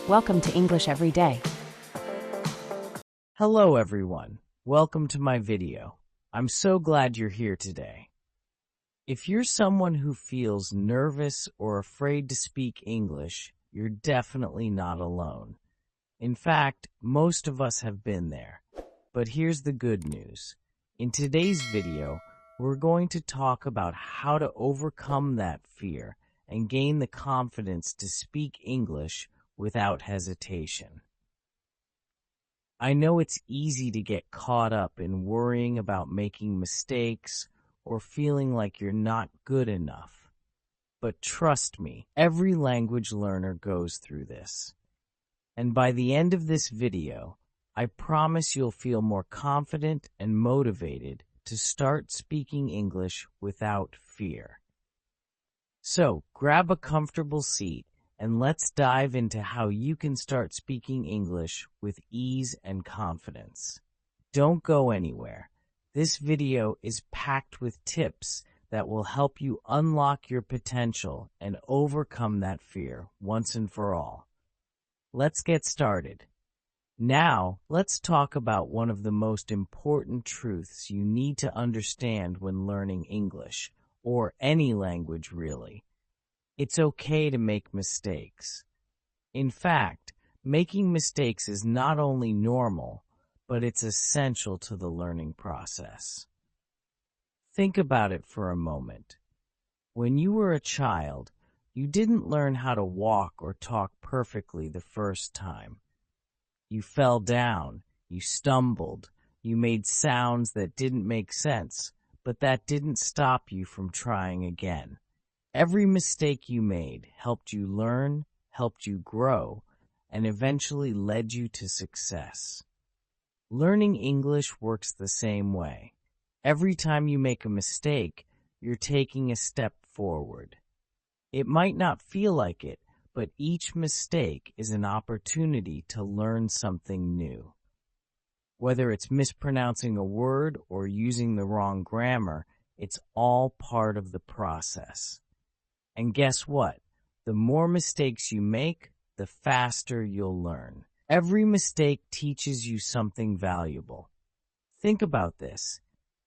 Welcome to English Every Day. Hello everyone, welcome to my video. I'm so glad you're here today. If you're someone who feels nervous or afraid to speak English, you're definitely not alone. In fact, most of us have been there. But here's the good news. In today's video, we're going to talk about how to overcome that fear and gain the confidence to speak English without hesitation. I know it's easy to get caught up in worrying about making mistakes or feeling like you're not good enough. But trust me, every language learner goes through this. And by the end of this video, I promise you'll feel more confident and motivated to start speaking English without fear. So, grab a comfortable seat and let's dive into how you can start speaking English with ease and confidence. Don't go anywhere. This video is packed with tips that will help you unlock your potential and overcome that fear once and for all. Let's get started. Now, let's talk about one of the most important truths you need to understand when learning English, or any language really. It's okay to make mistakes. In fact, making mistakes is not only normal, but it's essential to the learning process. Think about it for a moment. When you were a child, you didn't learn how to walk or talk perfectly the first time. You fell down, you stumbled, you made sounds that didn't make sense, but that didn't stop you from trying again. Every mistake you made helped you learn, helped you grow, and eventually led you to success. Learning English works the same way. Every time you make a mistake, you're taking a step forward. It might not feel like it, but each mistake is an opportunity to learn something new. Whether it's mispronouncing a word or using the wrong grammar, it's all part of the process. And guess what? The more mistakes you make, the faster you'll learn. Every mistake teaches you something valuable. Think about this.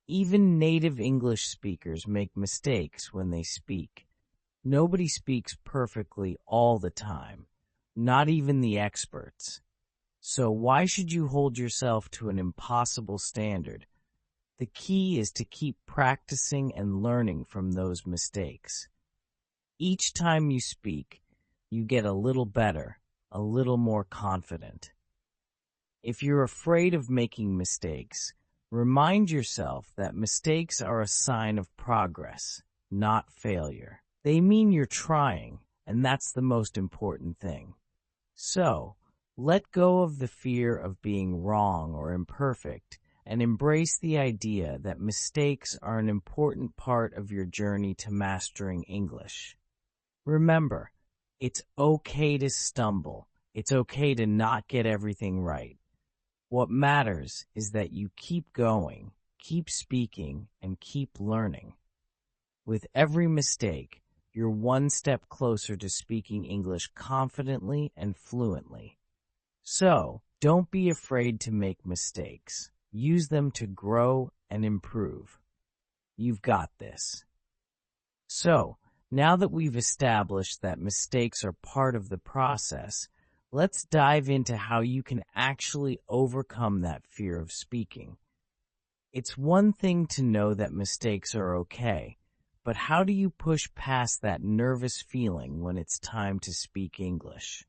Even native English speakers make mistakes when they speak. Nobody speaks perfectly all the time, not even the experts. So why should you hold yourself to an impossible standard? The key is to keep practicing and learning from those mistakes. Each time you speak, you get a little better, a little more confident. If you're afraid of making mistakes, remind yourself that mistakes are a sign of progress, not failure. They mean you're trying, and that's the most important thing. So, let go of the fear of being wrong or imperfect and embrace the idea that mistakes are an important part of your journey to mastering English. Remember, it's okay to stumble. It's okay to not get everything right. What matters is that you keep going, keep speaking, and keep learning. With every mistake, you're one step closer to speaking English confidently and fluently. So, don't be afraid to make mistakes. Use them to grow and improve. You've got this. So, now that we've established that mistakes are part of the process, let's dive into how you can actually overcome that fear of speaking. It's one thing to know that mistakes are okay, but how do you push past that nervous feeling when it's time to speak English?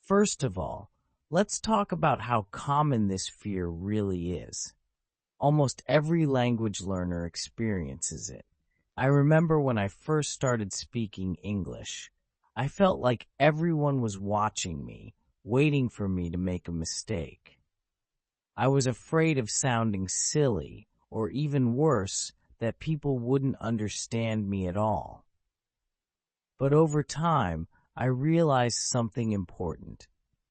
First of all, let's talk about how common this fear really is. Almost every language learner experiences it. I remember when I first started speaking English, I felt like everyone was watching me, waiting for me to make a mistake. I was afraid of sounding silly, or even worse, that people wouldn't understand me at all. But over time, I realized something important.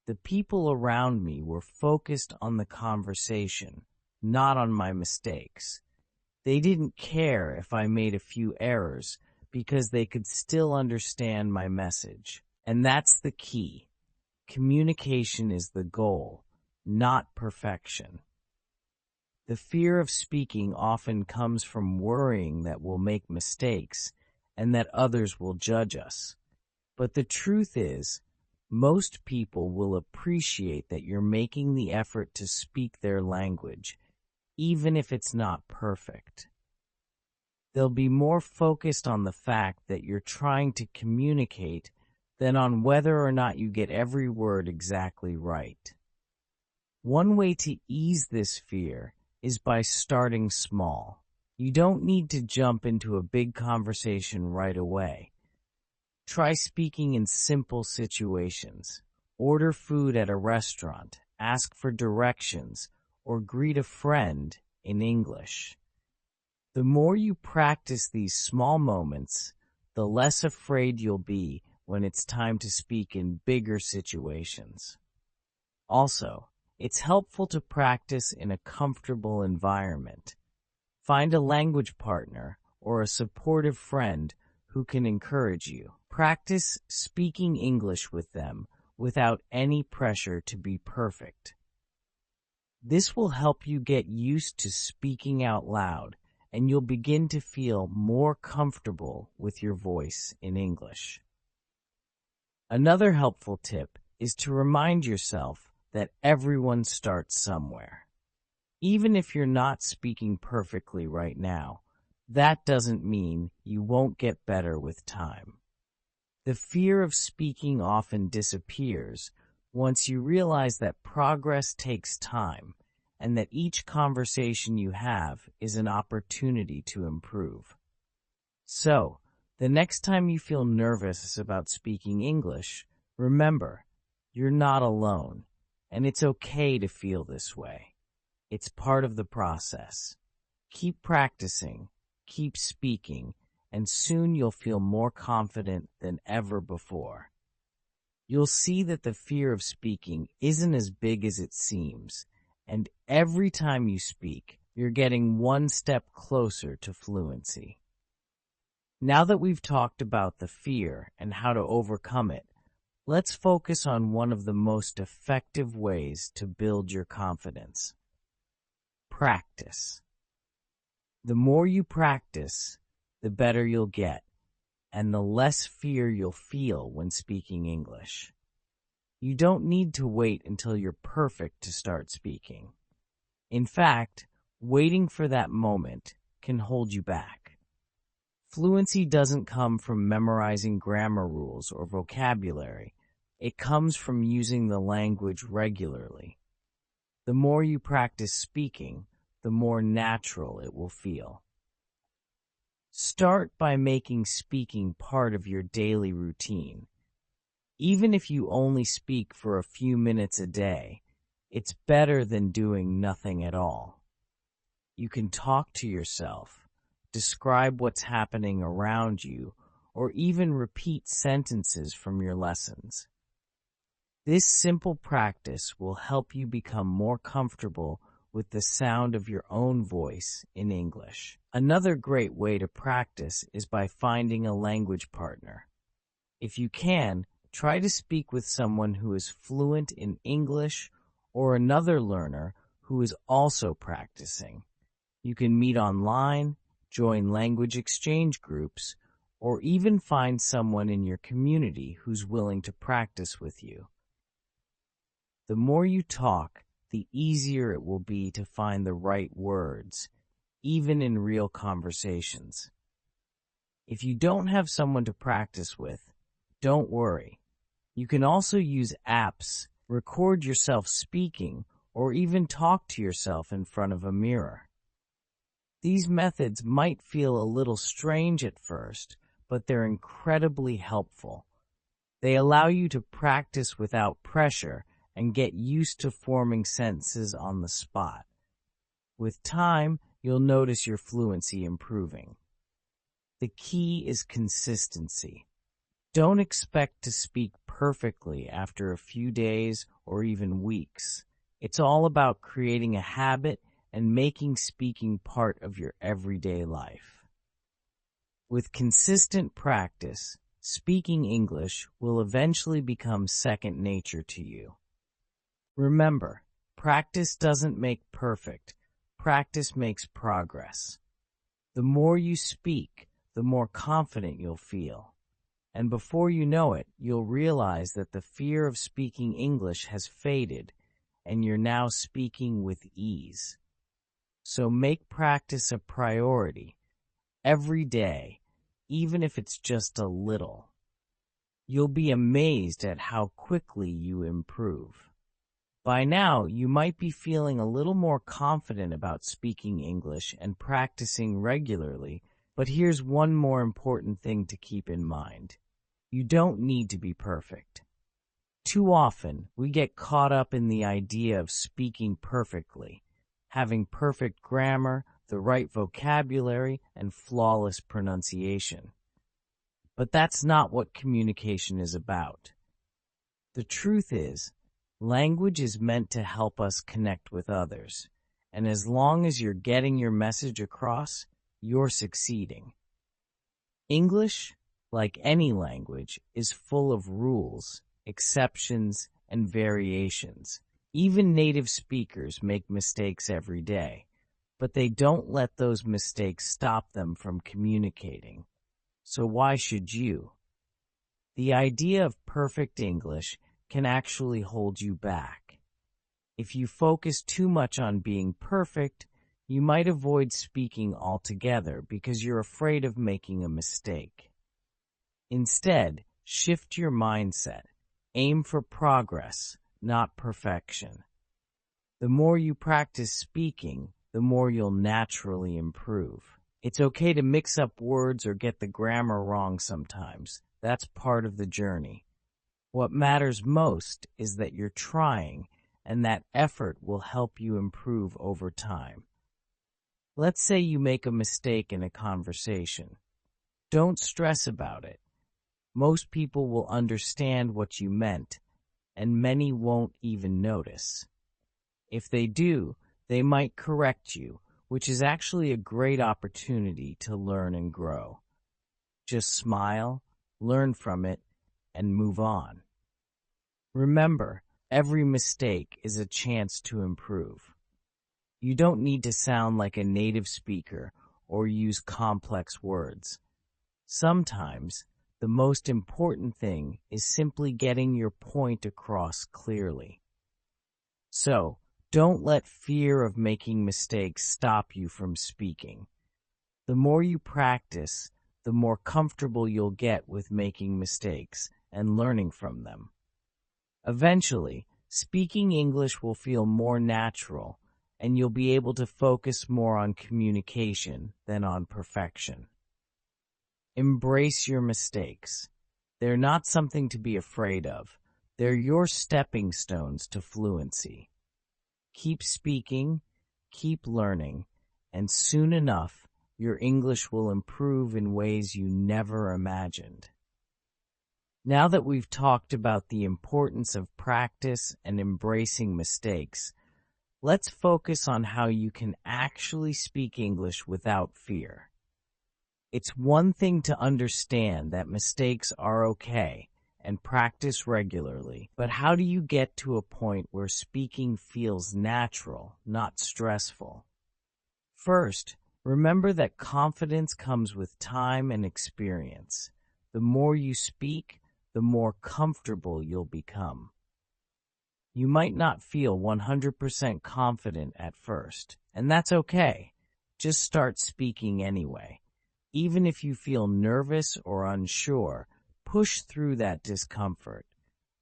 The people around me were focused on the conversation, not on my mistakes. They didn't care if I made a few errors because they could still understand my message. And that's the key. communication is the goal, not perfection. The fear of speaking often comes from worrying that we'll make mistakes and that others will judge us. But the truth is, most people will appreciate that you're making the effort to speak their language, even if it's not perfect. They'll be more focused on the fact that you're trying to communicate than on whether or not you get every word exactly right. One way to ease this fear is by starting small. You don't need to jump into a big conversation right away. Try speaking in simple situations. Order food at a restaurant, ask for directions, or greet a friend in English. The more you practice these small moments, the less afraid you'll be when it's time to speak in bigger situations. Also, it's helpful to practice in a comfortable environment. Find a language partner or a supportive friend who can encourage you. Practice speaking English with them without any pressure to be perfect. This will help you get used to speaking out loud, and you'll begin to feel more comfortable with your voice in English. Another helpful tip is to remind yourself that everyone starts somewhere. Even if you're not speaking perfectly right now, that doesn't mean you won't get better with time. The fear of speaking often disappears once you realize that progress takes time and that each conversation you have is an opportunity to improve. So, the next time you feel nervous about speaking English, remember, you're not alone. And it's okay to feel this way. It's part of the process. Keep practicing, keep speaking, and soon you'll feel more confident than ever before. You'll see that the fear of speaking isn't as big as it seems, and every time you speak, you're getting one step closer to fluency. Now that we've talked about the fear and how to overcome it, let's focus on one of the most effective ways to build your confidence. Practice. The more you practice, the better you'll get, and the less fear you'll feel when speaking English. You don't need to wait until you're perfect to start speaking. In fact, waiting for that moment can hold you back. Fluency doesn't come from memorizing grammar rules or vocabulary. It comes from using the language regularly. The more you practice speaking, the more natural it will feel. Start by making speaking part of your daily routine. Even if you only speak for a few minutes a day, it's better than doing nothing at all. You can talk to yourself, describe what's happening around you, or even repeat sentences from your lessons. This simple practice will help you become more comfortable with the sound of your own voice in English. Another great way to practice is by finding a language partner. If you can, try to speak with someone who is fluent in English or another learner who is also practicing. You can meet online, join language exchange groups, or even find someone in your community who's willing to practice with you. The more you talk, the easier it will be to find the right words, even in real conversations. If you don't have someone to practice with, don't worry. You can also use apps, record yourself speaking, or even talk to yourself in front of a mirror. These methods might feel a little strange at first, but they're incredibly helpful. They allow you to practice without pressure and get used to forming sentences on the spot. With time, you'll notice your fluency improving. The key is consistency. Don't expect to speak perfectly after a few days or even weeks. It's all about creating a habit and making speaking part of your everyday life. With consistent practice, speaking English will eventually become second nature to you. Remember, practice doesn't make perfect. Practice makes progress. The more you speak, the more confident you'll feel. And before you know it, you'll realize that the fear of speaking English has faded, and you're now speaking with ease. So make practice a priority, every day, even if it's just a little. You'll be amazed at how quickly you improve. By now, you might be feeling a little more confident about speaking English and practicing regularly, but here's one more important thing to keep in mind. You don't need to be perfect. Too often, we get caught up in the idea of speaking perfectly, having perfect grammar, the right vocabulary, and flawless pronunciation. But that's not what communication is about. The truth is, language is meant to help us connect with others, and as long as you're getting your message across, you're succeeding. English, like any language, is full of rules, exceptions, and variations. Even native speakers make mistakes every day, but they don't let those mistakes stop them from communicating. So why should you? The idea of perfect English can actually hold you back. If you focus too much on being perfect, you might avoid speaking altogether because you're afraid of making a mistake. Instead, shift your mindset. Aim for progress, not perfection. The more you practice speaking, the more you'll naturally improve. It's okay to mix up words or get the grammar wrong sometimes. That's part of the journey. What matters most is that you're trying, and that effort will help you improve over time. Let's say you make a mistake in a conversation. Don't stress about it. Most people will understand what you meant, and many won't even notice. If they do, they might correct you, which is actually a great opportunity to learn and grow. Just smile, learn from it, and move on. Remember, every mistake is a chance to improve. You don't need to sound like a native speaker or use complex words. Sometimes, the most important thing is simply getting your point across clearly. So, don't let fear of making mistakes stop you from speaking. The more you practice, the more comfortable you'll get with making mistakes and learning from them. Eventually, speaking English will feel more natural, and you'll be able to focus more on communication than on perfection. Embrace your mistakes. They're not something to be afraid of. They're your stepping stones to fluency. Keep speaking, keep learning, and soon enough, your English will improve in ways you never imagined. Now that we've talked about the importance of practice and embracing mistakes, let's focus on how you can actually speak English without fear. It's one thing to understand that mistakes are okay and practice regularly, but how do you get to a point where speaking feels natural, not stressful? First, remember that confidence comes with time and experience. The more you speak, the more comfortable you'll become. You might not feel 100% confident at first, and that's okay. Just start speaking anyway. Even if you feel nervous or unsure, push through that discomfort.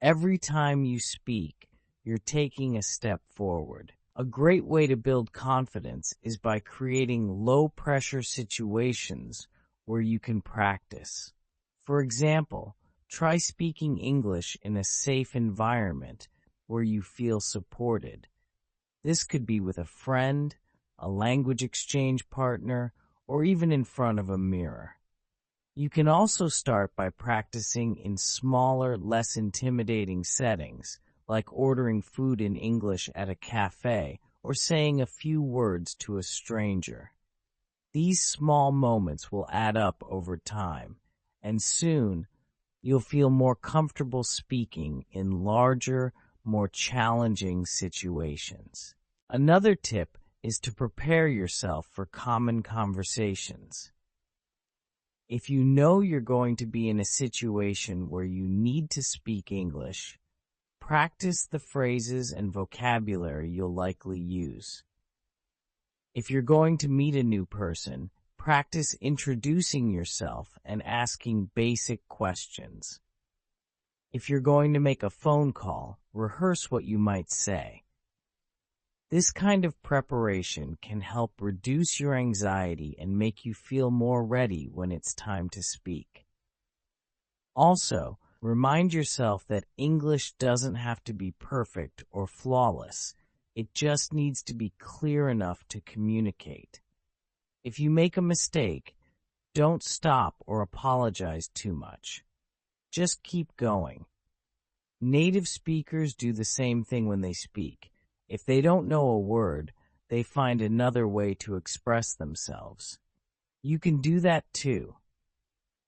Every time you speak, you're taking a step forward. A great way to build confidence is by creating low-pressure situations where you can practice. For example, try speaking English in a safe environment where you feel supported. This could be with a friend, a language exchange partner, or even in front of a mirror. You can also start by practicing in smaller, less intimidating settings, like ordering food in English at a cafe or saying a few words to a stranger. These small moments will add up over time, and soon, you'll feel more comfortable speaking in larger, more challenging situations. Another tip is to prepare yourself for common conversations. If you know you're going to be in a situation where you need to speak English, practice the phrases and vocabulary you'll likely use. If you're going to meet a new person, practice introducing yourself and asking basic questions. If you're going to make a phone call, rehearse what you might say. This kind of preparation can help reduce your anxiety and make you feel more ready when it's time to speak. Also, remind yourself that English doesn't have to be perfect or flawless. It just needs to be clear enough to communicate. If you make a mistake, don't stop or apologize too much. Just keep going. Native speakers do the same thing when they speak. If they don't know a word, they find another way to express themselves. You can do that too.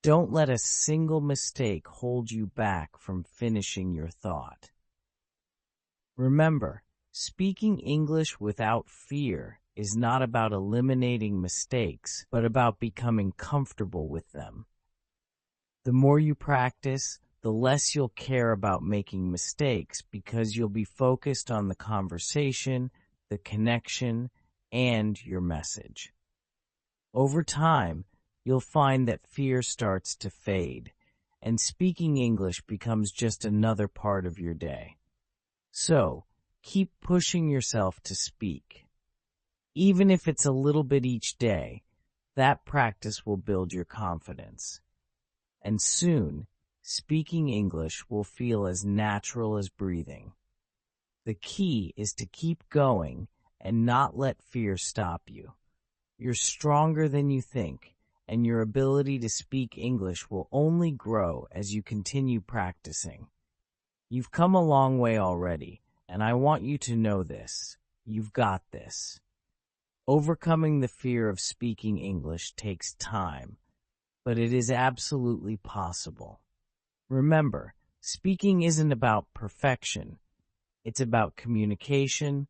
Don't let a single mistake hold you back from finishing your thought. Remember, speaking English without fear is not about eliminating mistakes, but about becoming comfortable with them. The more you practice, the less you'll care about making mistakes because you'll be focused on the conversation, the connection, and your message. Over time, you'll find that fear starts to fade, and speaking English becomes just another part of your day. So, keep pushing yourself to speak. Even if it's a little bit each day, that practice will build your confidence. And soon, speaking English will feel as natural as breathing. The key is to keep going and not let fear stop you. You're stronger than you think, and your ability to speak English will only grow as you continue practicing. You've come a long way already, and I want you to know this. You've got this. Overcoming the fear of speaking English takes time, but it is absolutely possible. Remember, speaking isn't about perfection. It's about communication,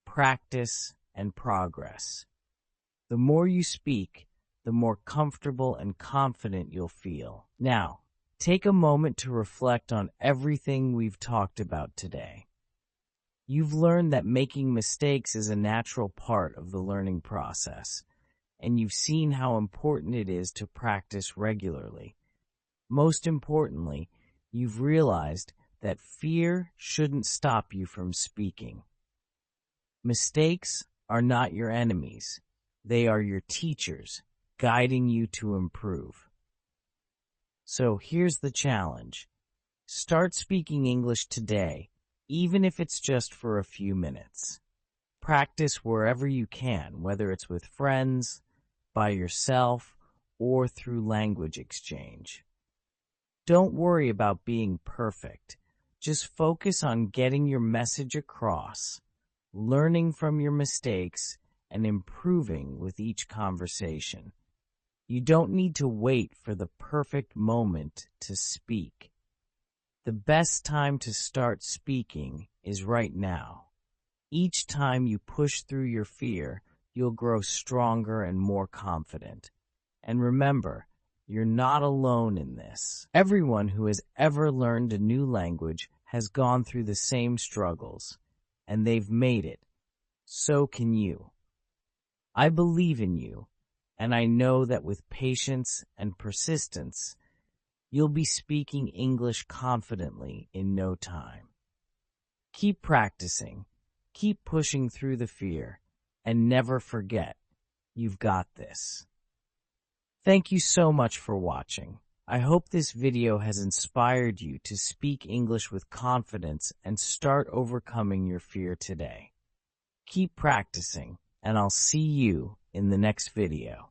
practice, and progress. The more you speak, the more comfortable and confident you'll feel. Now, take a moment to reflect on everything we've talked about today. You've learned that making mistakes is a natural part of the learning process, and you've seen how important it is to practice regularly. Most importantly, you've realized that fear shouldn't stop you from speaking. Mistakes are not your enemies. They are your teachers, guiding you to improve. So here's the challenge. Start speaking English today, even if it's just for a few minutes. Practice wherever you can, whether it's with friends, by yourself, or through language exchange. Don't worry about being perfect. Just focus on getting your message across, learning from your mistakes, and improving with each conversation. You don't need to wait for the perfect moment to speak. The best time to start speaking is right now. Each time you push through your fear, you'll grow stronger and more confident. And remember, you're not alone in this. Everyone who has ever learned a new language has gone through the same struggles, and they've made it. So can you. I believe in you, and I know that with patience and persistence, you'll be speaking English confidently in no time. Keep practicing, keep pushing through the fear, and never forget, you've got this. Thank you so much for watching. I hope this video has inspired you to speak English with confidence and start overcoming your fear today. Keep practicing, and I'll see you in the next video.